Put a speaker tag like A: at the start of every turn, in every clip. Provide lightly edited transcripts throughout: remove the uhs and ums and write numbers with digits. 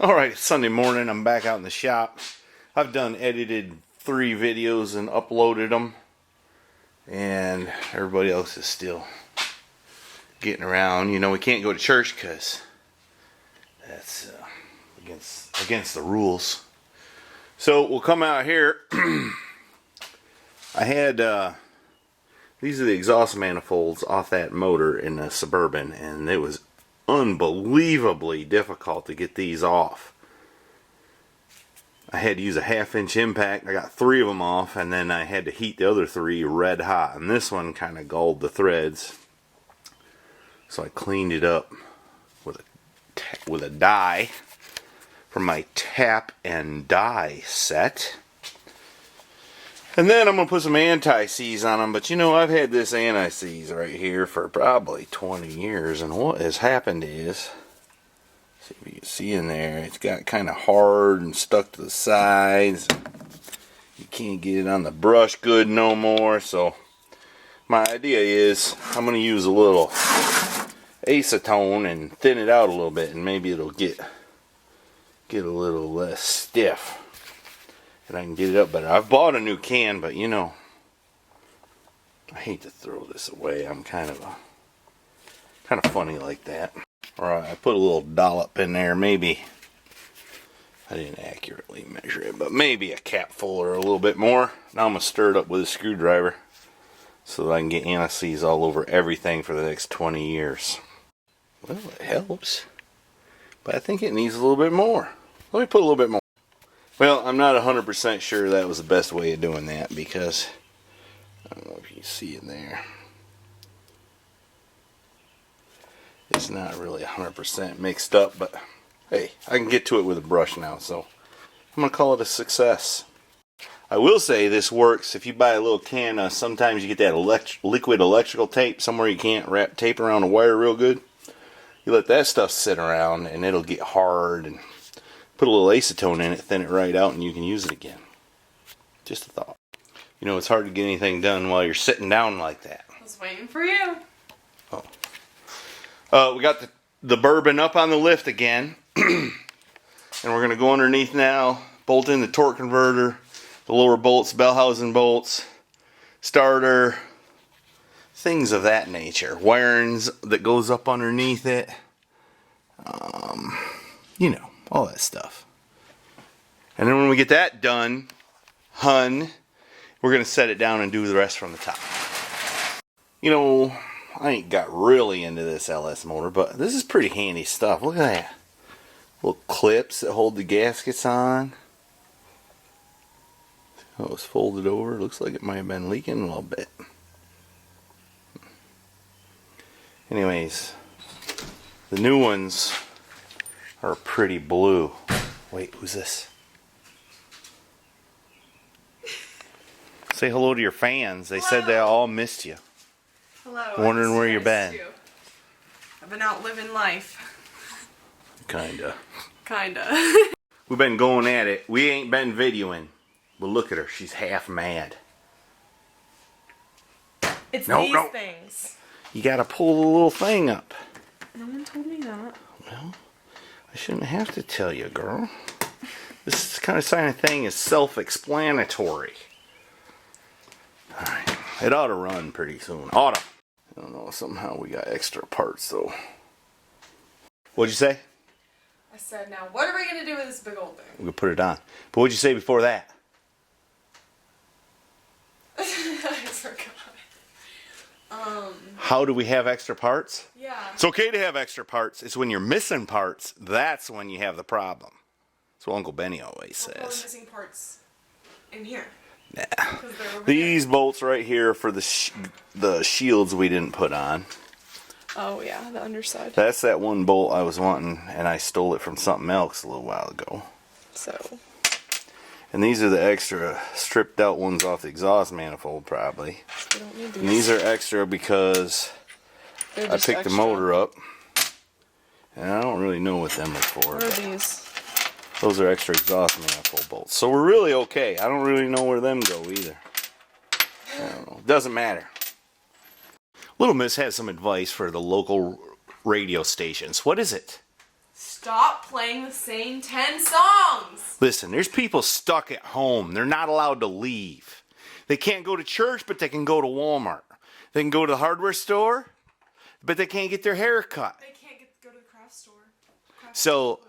A: Alright, it's Sunday morning. I'm back out in the shop. I've done edited 3 videos and uploaded them. And everybody else is still getting around. You know, we can't go to church because that's against the rules. So we'll come out here. I had these are the exhaust manifolds off that motor in the Suburban, and it was unbelievably difficult to get these off. I had to use a 1/2-inch impact. I got 3 of them off, and then I had to heat the other 3 red hot, and this one kind of galled the threads, so I cleaned it up with a dye from my tap and die set. And then I'm going to put some anti-seize on them. But you know, I've had this anti-seize right here for probably 20 years. And what has happened is, see if you can see in there, it's got kind of hard and stuck to the sides. You can't get it on the brush good no more. So my idea is I'm going to use a little acetone and thin it out a little bit. And maybe it'll get a little less stiff. And I can get it up better. I've bought a new can, but you know, I hate to throw this away. I'm kind of funny like that. Alright, I put a little dollop in there. Maybe I didn't accurately measure it, but maybe a capful or a little bit more. Now I'm gonna stir it up with a screwdriver so that I can get anti-seize all over everything for the next 20 years. Well, it helps, but I think it needs a little bit more. Let me put a little bit more. Well, I'm not 100% sure that was the best way of doing that, because I don't know if you can see in there. It's not really 100% mixed up, but hey, I can get to it with a brush now, so I'm going to call it a success. I will say this works if you buy a little can. Sometimes you get that liquid electrical tape somewhere you can't wrap tape around a wire real good. You let that stuff sit around and it'll get hard, and put a little acetone in it, thin it right out, and you can use it again. Just a thought. You know, it's hard to get anything done while you're sitting down like that.
B: I was waiting for you.
A: Oh. We got the bourbon up on the lift again. And we're going to go underneath now, bolt in the torque converter, the lower bolts, bell housing bolts, starter, things of that nature. Wirings that goes up underneath it. You know, all that stuff. And then when we get that done, we're going to set it down and do the rest from the top. You know, I ain't got really into this LS motor, but this is pretty handy stuff. Look at that. Little clips that hold the gaskets on. Oh, it's folded over. Looks like it might have been leaking a little bit. Anyways, the new ones are pretty blue. Wait, who's this? Say hello to your fans. They said they all missed you.
B: Hello.
A: Wondering where you've been.
B: I've been out living life.
A: Kinda.
B: We've
A: been going at it. We ain't been videoing. But look at her. She's half mad.
B: It's these things.
A: You gotta pull the little thing up.
B: No one told me that.
A: Well, I shouldn't have to tell you, girl. This kind of thing is self-explanatory. Alright. It ought to run pretty soon. Ought to. I don't know. Somehow we got extra parts, though. What'd you say?
B: I said, now what are we going to do with this big old thing?
A: We could put it on. But what'd you say before that?
B: I forgot.
A: How do we have extra parts?
B: Yeah.
A: It's okay to have extra parts. It's when you're missing parts, that's when you have the problem. That's what Uncle Benny always says.
B: We're missing parts in here.
A: Nah. These bolts right here for the shields we didn't put on.
B: Oh yeah, the underside.
A: That's that one bolt I was wanting, and I stole it from something else a little while ago.
B: So.
A: And these are the extra stripped out ones off the exhaust manifold, probably.
B: We don't need these.
A: And these are extra because I picked the motor up, and I don't really know what them are for.
B: What are these?
A: Those are extra exhaust manifold bolts. So we're really okay. I don't really know where them go either. I don't know. Doesn't matter. Little Miss has some advice for the local radio stations. What is it?
B: Stop playing the same 10 songs.
A: Listen, there's people stuck at home. They're not allowed to leave. They can't go to church, but they can go to Walmart. They can go to the hardware store, but they can't get their hair cut.
B: They can't go to the craft store.
A: So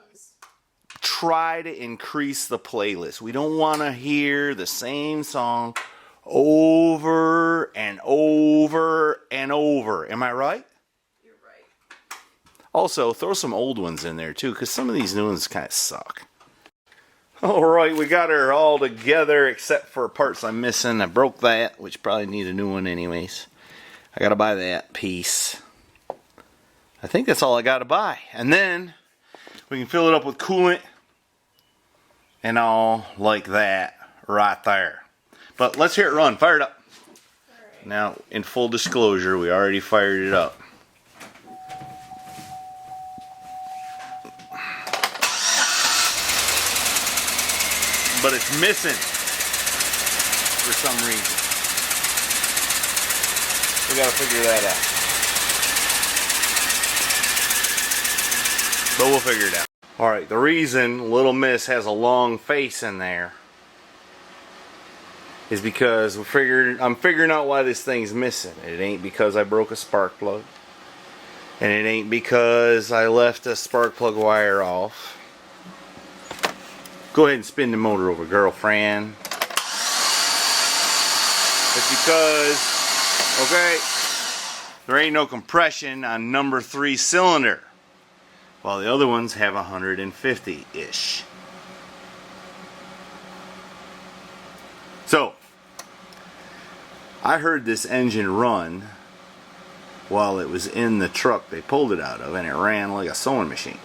A: try to increase the playlist. We don't want to hear the same song over and over and over. Am I right?
B: You're right.
A: Also, throw some old ones in there too, because some of these new ones kind of suck. Alright, we got her all together except for parts I'm missing. I broke that, which probably need a new one anyways. I gotta buy that piece. I think that's all I gotta buy. And then we can fill it up with coolant and all like that right there. But let's hear it run. Fire it up.
B: Alright.
A: Now, in full disclosure, we already fired it up. But it's missing for some reason. We gotta figure that out. But we'll figure it out. Alright, the reason Little Miss has a long face in there is because I'm figuring out why this thing's missing. It ain't because I broke a spark plug. And it ain't because I left a spark plug wire off. Go ahead and spin the motor over, girlfriend. It's because, okay, there ain't no compression on number 3 cylinder, while the other ones have 150-ish. So, I heard this engine run while it was in the truck they pulled it out of, and it ran like a sewing machine.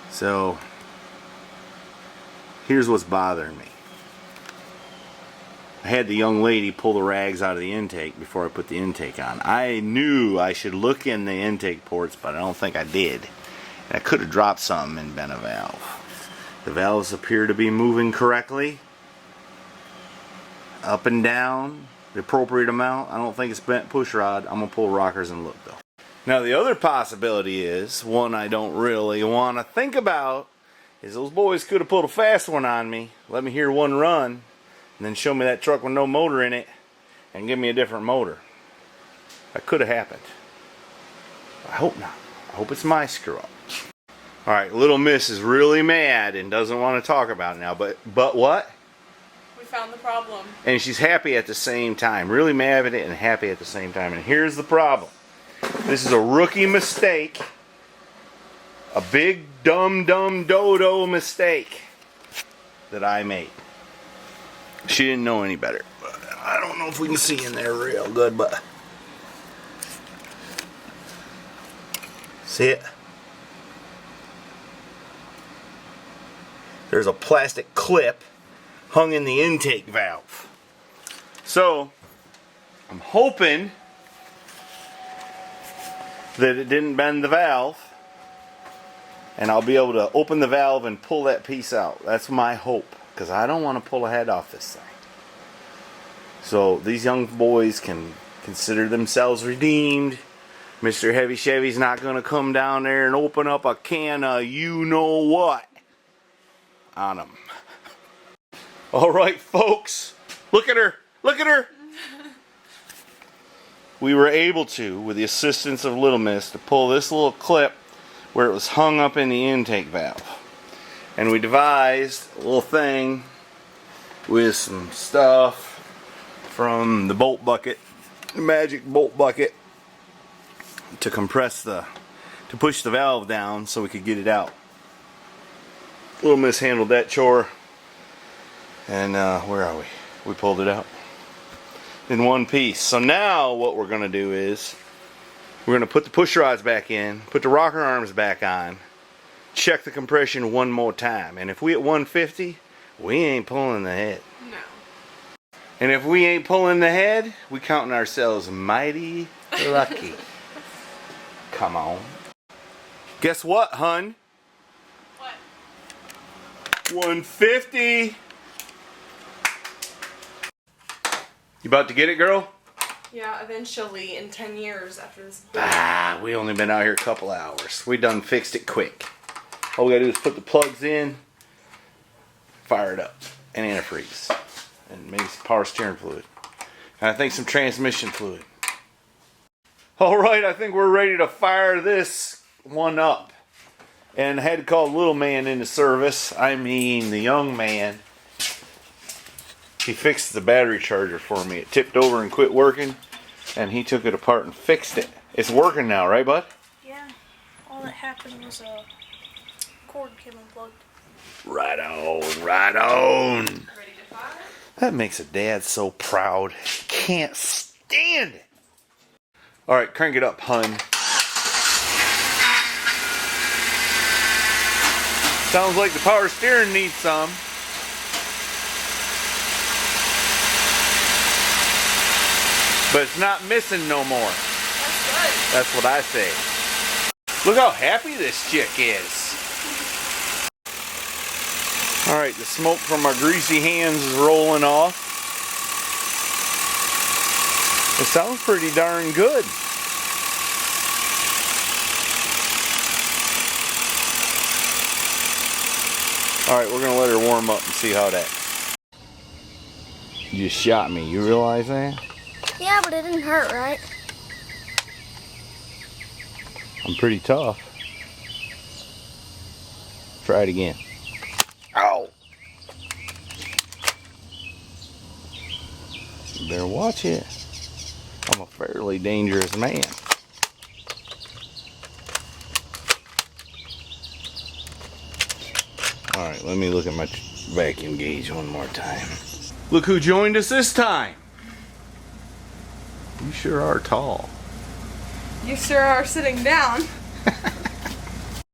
A: So, here's what's bothering me. I had the young lady pull the rags out of the intake before I put the intake on. I knew I should look in the intake ports, but I don't think I did. And I could have dropped something and bent a valve. The valves appear to be moving correctly. Up and down, the appropriate amount. I don't think it's bent push rod. I'm going to pull rockers and look though. Now the other possibility is, one I don't really want to think about, is those boys could have pulled a fast one on me, let me hear one run, and then show me that truck with no motor in it, and give me a different motor. That could have happened. I hope not. I hope it's my screw up. Alright, Little Miss is really mad and doesn't want to talk about it now, but what?
B: We found the problem.
A: And she's happy at the same time. Really mad at it and happy at the same time. And here's the problem. This is a rookie mistake. A big dumb dodo mistake that I made. She didn't know any better. But I don't know if we can see in there real good, but see it? There's a plastic clip hung in the intake valve. So I'm hoping that it didn't bend the valve, and I'll be able to open the valve and pull that piece out. That's my hope, because I don't want to pull a head off this thing. So these young boys can consider themselves redeemed. Mr. Heavy Chevy's not going to come down there and open up a can of you-know-what on them. Alright folks, look at her, look at her! We were able to, with the assistance of Little Miss, to pull this little clip where it was hung up in the intake valve. And we devised a little thing with some stuff from the bolt bucket, the magic bolt bucket, to compress to push the valve down so we could get it out. Little Miss handled that chore, and where are we? We pulled it out in one piece. So now what we're going to do is we're going to put the push rods back in, put the rocker arms back on, check the compression one more time, and if we at 150, we ain't pulling the head.
B: No.
A: And if we ain't pulling the head, we counting ourselves mighty lucky. Come on. Guess what, hun?
B: What?
A: 150. You about to get it, girl?
B: Yeah, eventually in 10 years after this.
A: Ah, we only been out here a couple hours. We done fixed it quick. All we gotta do is put the plugs in, fire it up, and antifreeze, and maybe some power steering fluid, and I think some transmission fluid. All right, I think we're ready to fire this one up. And I had to call the little man into service. I mean, the young man. He fixed the battery charger for me. It tipped over and quit working, and he took it apart and fixed it. It's working now, right, bud?
C: Yeah. All that happened was a cord came unplugged.
A: Right on, right on.
B: Ready to fire?
A: That makes a dad so proud. Can't stand it. All right, crank it up, hun. Sounds like the power steering needs some. But it's not missing no more.
B: That's good.
A: That's what I say. Look how happy this chick is. All right, the smoke from our greasy hands is rolling off. It sounds pretty darn good. All right, we're gonna let her warm up and see how that. You just shot me. You realize that?
C: Yeah, but it didn't hurt, right?
A: I'm pretty tough. Try it again. Ow! You better watch it. I'm a fairly dangerous man. Alright, let me look at my vacuum gauge one more time. Look who joined us this time! You sure are tall.
B: You sure are sitting down.